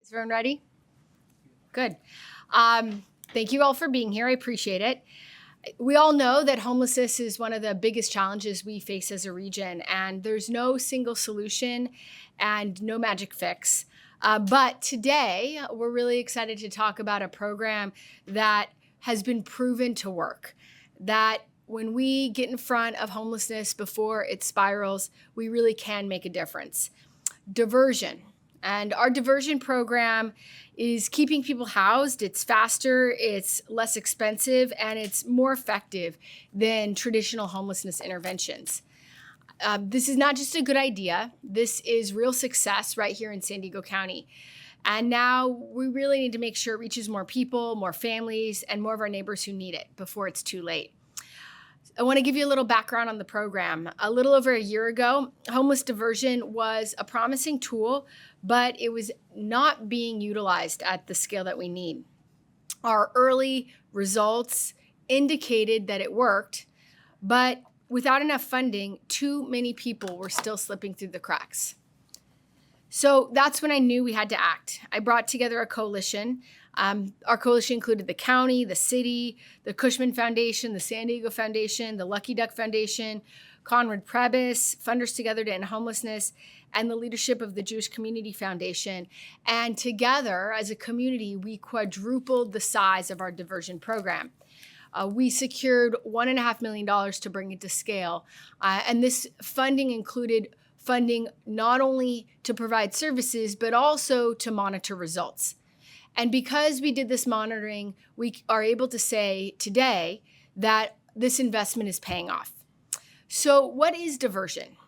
Is everyone ready? Good. Thank you all for being here. I appreciate it. We all know that homelessness is one of the biggest challenges we face as a region, and there's no single solution and no magic fix. But today, we're really excited to talk about a program that has been proven to work. That when we get in front of homelessness before it spirals, we really can make a difference. Diversion. And our diversion program is keeping people housed. It's faster, it's less expensive, and it's more effective than traditional homelessness interventions. This is not just a good idea. This is real success right here in San Diego County. And now we really need to make sure it reaches more people, more families, and more of our neighbors who need it before it's too late. I want to give you a little background on the program. A little over a year ago, homeless diversion was a promising tool, but it was not being utilized at the scale that we need. Our early results indicated that it worked, but without enough funding, too many people were still slipping through the cracks. So that's when I knew we had to act. I brought together a coalition. Our coalition included the county, the city, the Cushman Foundation, the San Diego Foundation, the Lucky Duck Foundation, Conrad Prebis, Funders Together to End Homelessness, and the leadership of the Jewish Community Foundation. And together, as a community, we quadrupled the size of our diversion program. We secured $1.5 million to bring it to scale. And this funding included funding not only to provide services, but also to monitor results. And because we did this monitoring, we are able to say today that this investment is paying off. So what is diversion?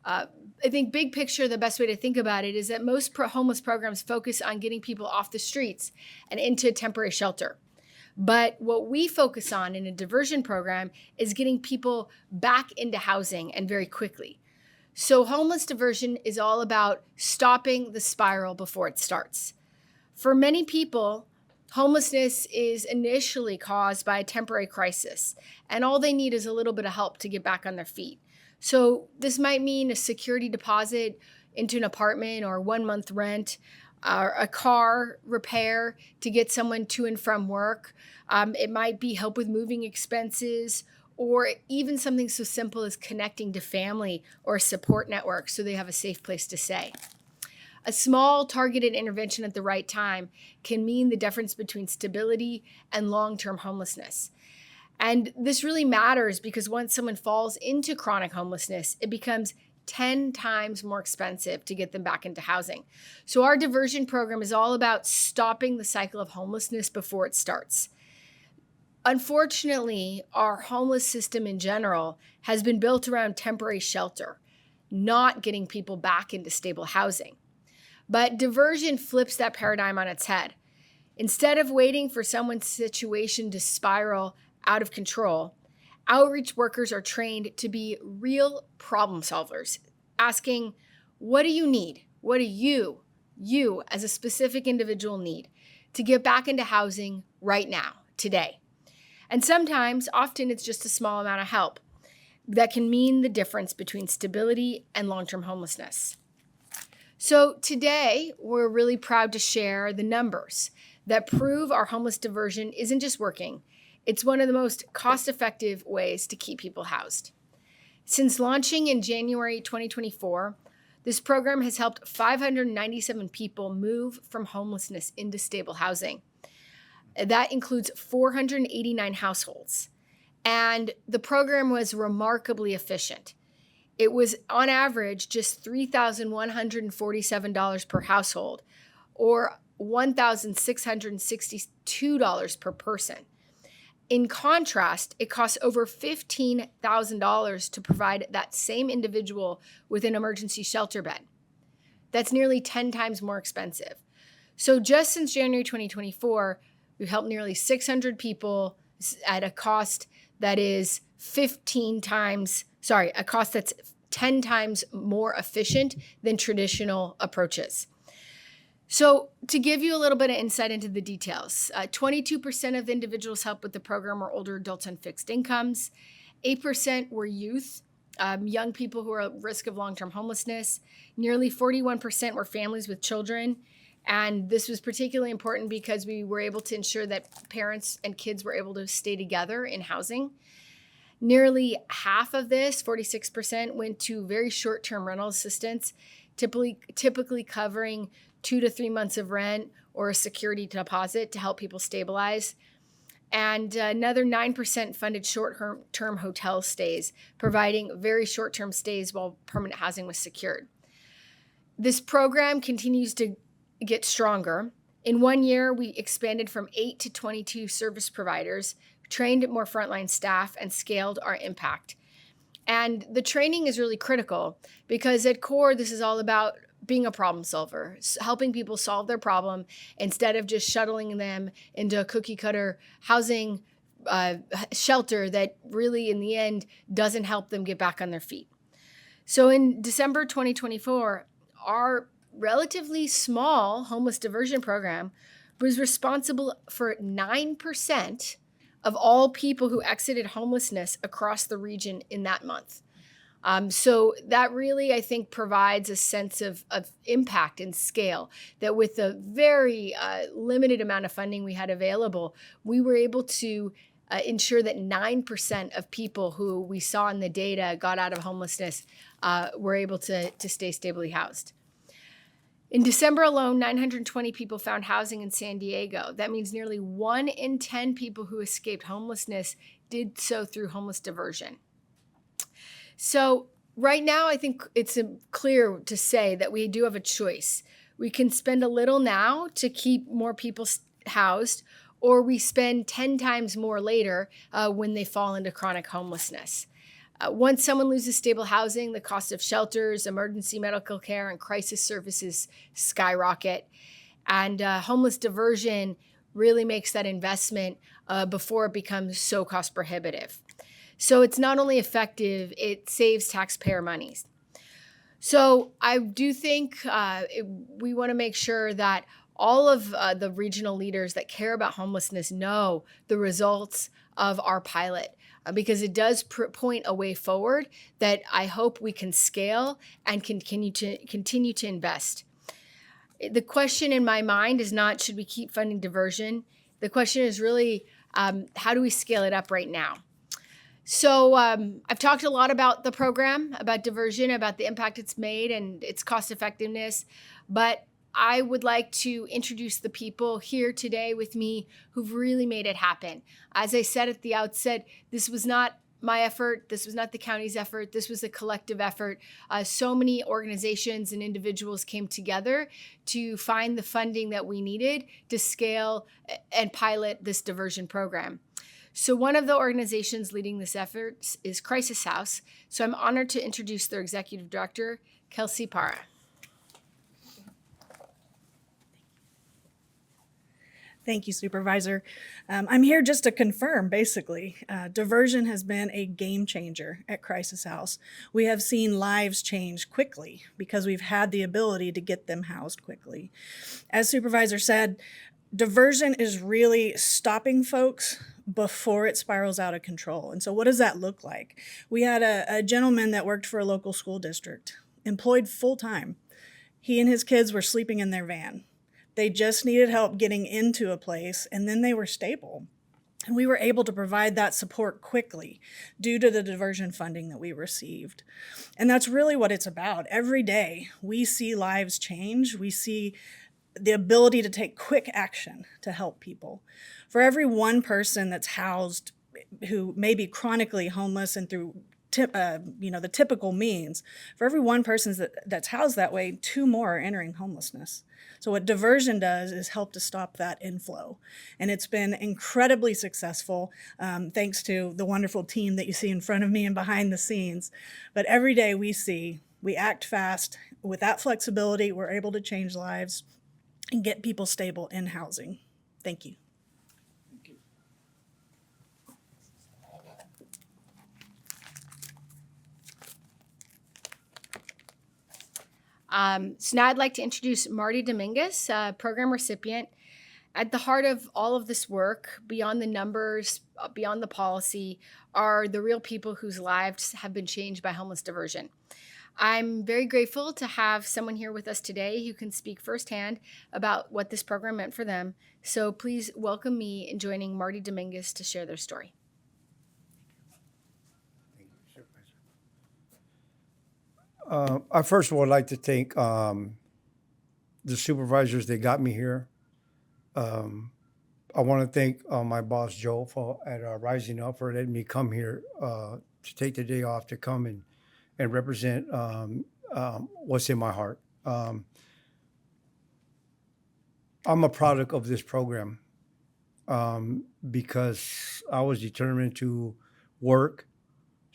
I think big picture, the best way to think about it is that most homeless programs focus on getting people off the streets and into temporary shelter. But what we focus on in a diversion program is getting people back into housing, and very quickly. So homeless diversion is all about stopping the spiral before it starts. For many people, homelessness is initially caused by a temporary crisis, and all they need is a little bit of help to get back on their feet. So this might mean a security deposit into an apartment, or 1 month rent, or a car repair to get someone to and from work. It might be help with moving expenses, or even something so simple as connecting to family or a support network so they have a safe place to stay. A small targeted intervention at the right time can mean the difference between stability and long-term homelessness. And this really matters because once someone falls into chronic homelessness, it becomes 10 times more expensive to get them back into housing. So our diversion program is all about stopping the cycle of homelessness before it starts. Unfortunately, our homeless system in general has been built around temporary shelter, not getting people back into stable housing. But diversion flips that paradigm on its head. Instead of waiting for someone's situation to spiral out of control, outreach workers are trained to be real problem solvers, asking, what do you need? What do you as a specific individual need to get back into housing right now, today? And sometimes, often it's just a small amount of help that can mean the difference between stability and long-term homelessness. So today, we're really proud to share the numbers that prove our homeless diversion isn't just working, it's one of the most cost-effective ways to keep people housed. Since launching in January 2024, this program has helped 597 people move from homelessness into stable housing. That includes 489 households. And the program was remarkably efficient. It was, on average, just $3,147 per household, or $1,662 per person. In contrast, it costs over $15,000 to provide that same individual with an emergency shelter bed. That's nearly 10 times more expensive. So just since January 2024, we've helped nearly 600 people at a cost that is a cost that's 10 times more efficient than traditional approaches. So to give you a little bit of insight into the details, 22% of the individuals helped with the program were older adults on fixed incomes. 8% were youth, young people who are at risk of long-term homelessness. Nearly 41% were families with children. And this was particularly important because we were able to ensure that parents and kids were able to stay together in housing. Nearly half of this, 46%, went to very short-term rental assistance, typically covering 2 to 3 months of rent or a security deposit to help people stabilize. And another 9% funded short-term hotel stays, providing very short-term stays while permanent housing was secured. This program continues to get stronger. In 1 year, we expanded from 8 to 22 service providers, trained more frontline staff, and scaled our impact. And the training is really critical because at core, this is all about being a problem solver, helping people solve their problem instead of just shuttling them into a cookie cutter housing shelter that really in the end doesn't help them get back on their feet. So in December 2024, our relatively small homeless diversion program was responsible for 9% of all people who exited homelessness across the region in that month. So that really, I think, provides a sense of impact and scale, that with the very limited amount of funding we had available, we were able to ensure that 9% of people who we saw in the data got out of homelessness were able to stay stably housed. In December alone, 920 people found housing in San Diego. That means nearly 1 in 10 people who escaped homelessness did so through homeless diversion. So right now, I think it's clear to say that we do have a choice. We can spend a little now to keep more people housed, or we spend 10 times more later when they fall into chronic homelessness. Once someone loses stable housing, the cost of shelters, emergency medical care, and crisis services skyrocket. And homeless diversion really makes that investment before it becomes so cost prohibitive. So it's not only effective, it saves taxpayer monies. So I do think we want to make sure that all of the regional leaders that care about homelessness know the results of our pilot, because it does point a way forward that I hope we can scale and continue to invest. The question in my mind is not, should we keep funding diversion? The question is really, how do we scale it up right now? So I've talked a lot about the program, about diversion, about the impact it's made and its cost effectiveness, but I would like to introduce the people here today with me who've really made it happen. As I said at the outset, this was not my effort. This was not the county's effort. This was a collective effort. So many organizations and individuals came together to find the funding that we needed to scale and pilot this diversion program. So one of the organizations leading this effort is Crisis House. So I'm honored to introduce their executive director, Kelsey Parra. Thank you, Supervisor. I'm here just to confirm, basically. Diversion has been a game changer at Crisis House. We have seen lives change quickly because we've had the ability to get them housed quickly. As Supervisor said, diversion is really stopping folks before it spirals out of control. And so what does that look like? We had a gentleman that worked for a local school district, employed full-time. He and his kids were sleeping in their van. They just needed help getting into a place, and then they were stable. And we were able to provide that support quickly due to the diversion funding that we received. And that's really what it's about. Every day, we see lives change. We see the ability to take quick action to help people. For every one person that's housed who may be chronically homeless and through the typical means, for every one person that's housed that way, 2 more are entering homelessness. So what diversion does is help to stop that inflow. And it's been incredibly successful, thanks to the wonderful team that you see in front of me and behind the scenes. But every day we act fast. With that flexibility, we're able to change lives and get people stable in housing. Thank you. So now I'd like to introduce Marty Dominguez, program recipient. At the heart of all of this work, beyond the numbers, beyond the policy, are the real people whose lives have been changed by homeless diversion. I'm very grateful to have someone here with us today who can speak firsthand about what this program meant for them. So please welcome me in joining Marty Dominguez to share their story. Thank you, Supervisor. I first of all would like to thank the supervisors that got me here. I want to thank my boss Joe for at Rising Up for letting me come here to take the day off to come and represent what's in my heart. I'm a product of this program because I was determined to work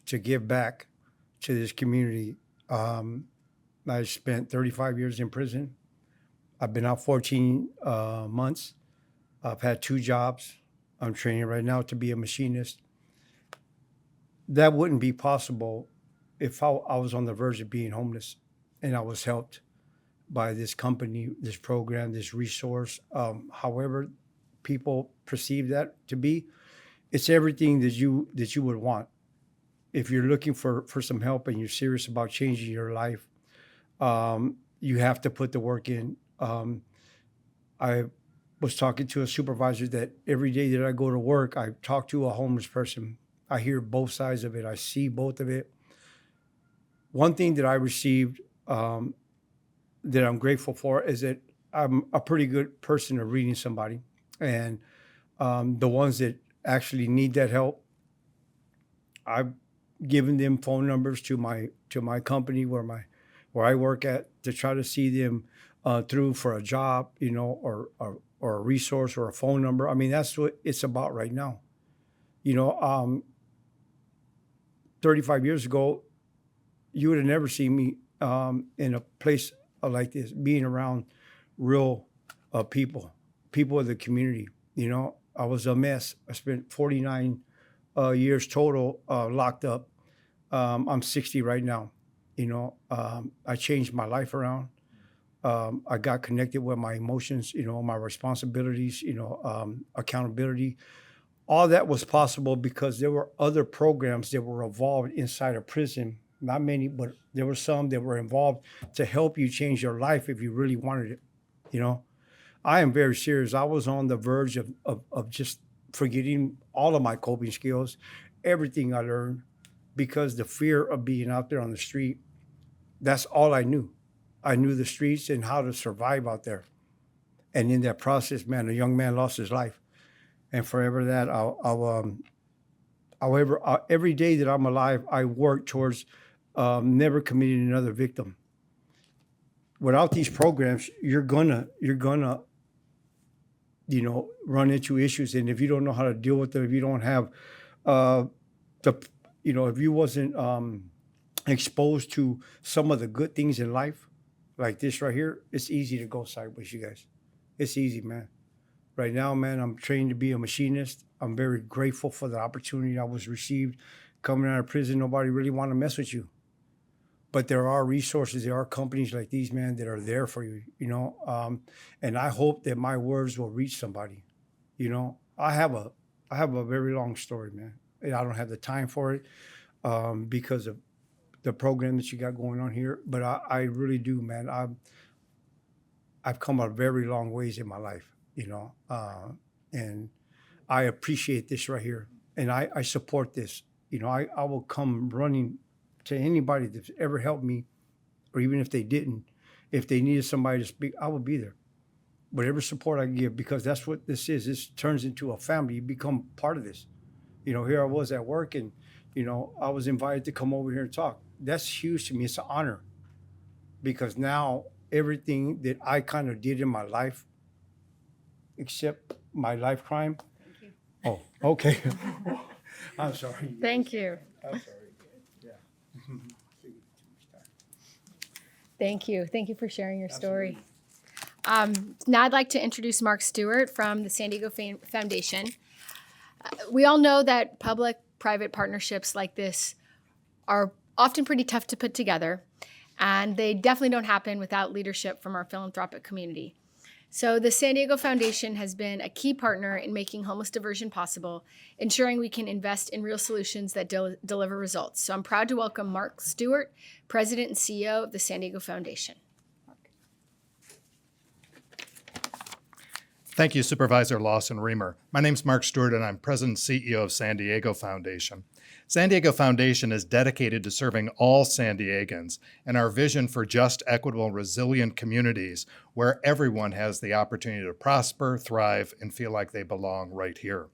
to give back to this community. I spent 35 years in prison. I've been out 14 months. I've had 2 jobs. I'm training right now to be a machinist. That wouldn't be possible if I was on the verge of being homeless and I was helped by this company, this program, this resource. However people perceive that to be, it's everything that you would want. If you're looking for some help and you're serious about changing your life, you have to put the work in. I was talking to a supervisor that every day that I go to work, I talk to a homeless person. I hear both sides of it. I see both of it. One thing that I received that I'm grateful for is that I'm a pretty good person of reading somebody. And the ones that actually need that help, I've given them phone numbers to my company where I work at to try to see them through for a job, or a resource or a phone number. I mean, that's what it's about right now. 35 years ago, you would have never seen me in a place like this, being around real people of the community. I was a mess. I spent 49 years total locked up. I'm 60 right now. I changed my life around. I got connected with my emotions, my responsibilities, accountability. All that was possible because there were other programs that were involved inside of prison. Not many, but there were some that were involved to help you change your life if you really wanted it. I am very serious. I was on the verge of just forgetting all of my coping skills, everything I learned, because the fear of being out there on the street, that's all I knew. I knew the streets and how to survive out there. And in that process, man, a young man lost his life. And forever that, every day that I'm alive, I work towards never committing another victim. Without these programs, you're gonna run into issues. And if you don't know how to deal with them, if you don't have if you wasn't exposed to some of the good things in life, like this right here, it's easy to go sideways, you guys. It's easy, man. Right now, man, I'm trained to be a machinist. I'm very grateful for the opportunity I was received coming out of prison. Nobody really want to mess with you. But there are resources, there are companies like these, man, that are there for you, and I hope that my words will reach somebody. I have a very long story, man. And I don't have the time for it because of the program that you got going on here. But I really do, man. I've come a very long ways in my life, and I appreciate this right here. And I support this. I will come running to anybody that's ever helped me, or even if they didn't, if they needed somebody to speak, I will be there. Whatever support I can give, because that's what this is. This turns into a family. You become part of this. Here I was at work and, I was invited to come over here and talk. That's huge to me. It's an honor because now everything that I kind of did in my life, except my life crime. Thank you. Oh, okay. I'm sorry. Thank you. I'm sorry. Yeah. Thank you. Thank you for sharing your story. Now I'd like to introduce Mark Stewart from the San Diego Foundation. We all know that public-private partnerships like this are often pretty tough to put together, and they definitely don't happen without leadership from our philanthropic community. So the San Diego Foundation has been a key partner in making homeless diversion possible, ensuring we can invest in real solutions that deliver results. So I'm proud to welcome Mark Stewart, President and CEO of the San Diego Foundation. Thank you, Supervisor Lawson-Remer. My name's Mark Stewart, and I'm President and CEO of San Diego Foundation. San Diego Foundation is dedicated to serving all San Diegans and our vision for just, equitable, resilient communities where everyone has the opportunity to prosper, thrive, and feel like they belong right here.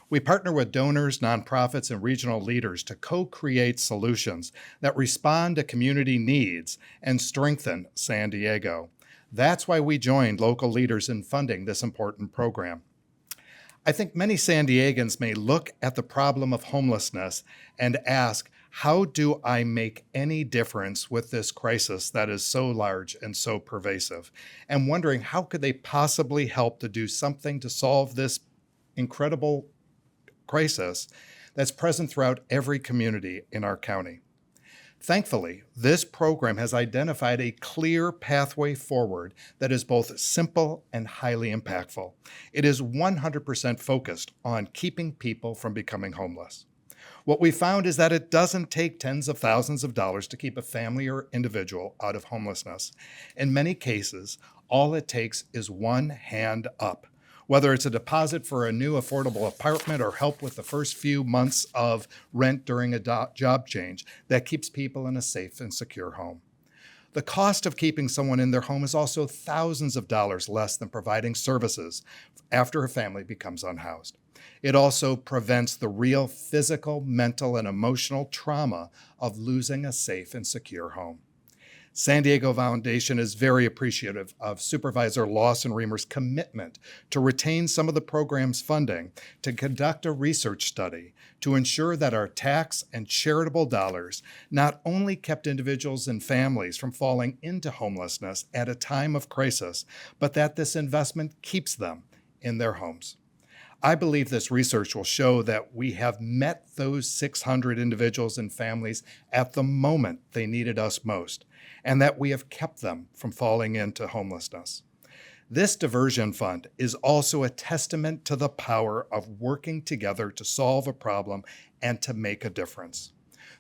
We partner with donors, nonprofits, and regional leaders to co-create solutions that respond to community needs and strengthen San Diego. That's why we joined local leaders in funding this important program. I think many San Diegans may look at the problem of homelessness and ask, how do I make any difference with this crisis that is so large and so pervasive? And wondering how could they possibly help to do something to solve this incredible crisis that's present throughout every community in our county. Thankfully, this program has identified a clear pathway forward that is both simple and highly impactful. It is 100% focused on keeping people from becoming homeless. What we found is that it doesn't take tens of thousands of dollars to keep a family or individual out of homelessness. In many cases, all it takes is one hand up. Whether it's a deposit for a new affordable apartment or help with the first few months of rent during a job change that keeps people in a safe and secure home. The cost of keeping someone in their home is also thousands of dollars less than providing services after a family becomes unhoused. It also prevents the real physical, mental, and emotional trauma of losing a safe and secure home. San Diego Foundation is very appreciative of Supervisor Lawson-Remer's commitment to retain some of the program's funding to conduct a research study to ensure that our tax and charitable dollars not only kept individuals and families from falling into homelessness at a time of crisis, but that this investment keeps them in their homes. I believe this research will show that we have met those 600 individuals and families at the moment they needed us most, and that we have kept them from falling into homelessness. This diversion fund is also a testament to the power of working together to solve a problem and to make a difference.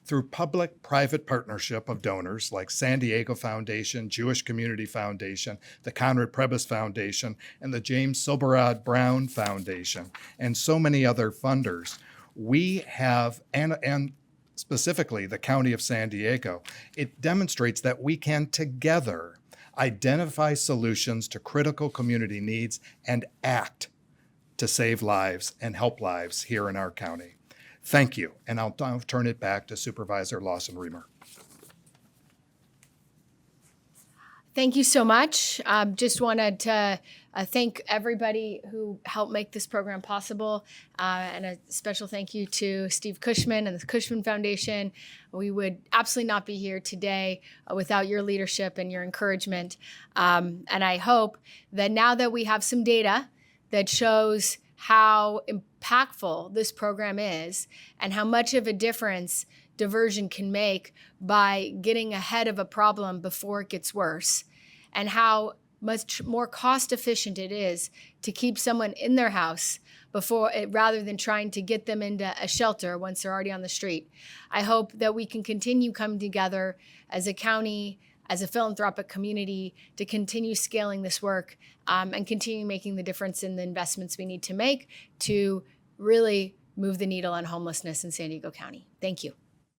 Through public-private partnership of donors like San Diego Foundation, Jewish Community Foundation, the Conrad Prebys Foundation, and the James Silberrod Brown Foundation, and so many other funders, we have, and specifically the County of San Diego, it demonstrates that we can together identify solutions to critical community needs and act to save lives and help lives here in our county. Thank you, and I'll turn it back to Supervisor Lawson-Remer. Thank you so much. Just wanted to thank everybody who helped make this program possible, and a special thank you to Steve Cushman and the Cushman Foundation. We would absolutely not be here today without your leadership and your encouragement. And I hope that now that we have some data that shows how impactful this program is and how much of a difference diversion can make by getting ahead of a problem before it gets worse, and how much more cost efficient it is to keep someone in their house rather than trying to get them into a shelter once they're already on the street. I hope that we can continue coming together as a county, as a philanthropic community, to continue scaling this work and continue making the difference in the investments we need to make to really move the needle on homelessness in San Diego County. Thank you.